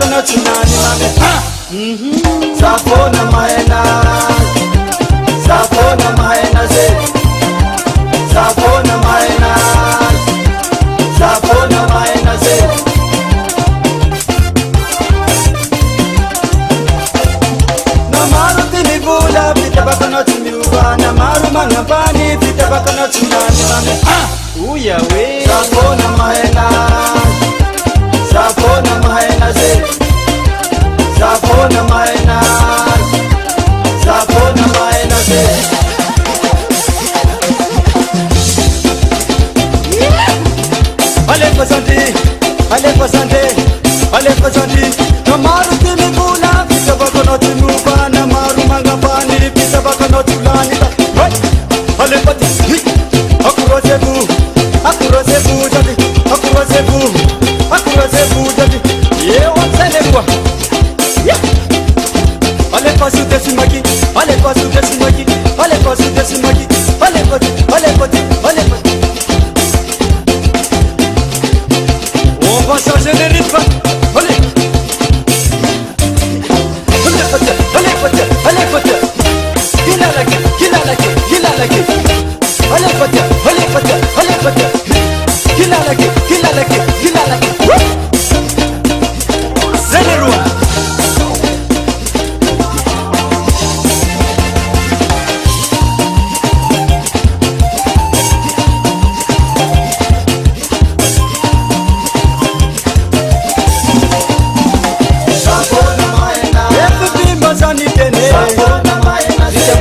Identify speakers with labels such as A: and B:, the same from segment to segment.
A: bakana tunani mame Sapona maena se Sapona maena se Namaru tini bula pita bakana tumiuwa Namaru mangapani pita bakana tunani mame Uya we Sapona maena se Sapona maena se Ale pasandi Namaru tini bula pita bakana tumiuwa Namaru mangapani pita bakana tunani Ale pati Akurosebu jadi Akurosebu jadi Ye wanselengwa Ale pasu desimaki On va changer de rythme Allez pote Gila like it Gila like it Allez pote Gila like it Zenerua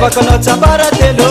A: Bakana tabara telo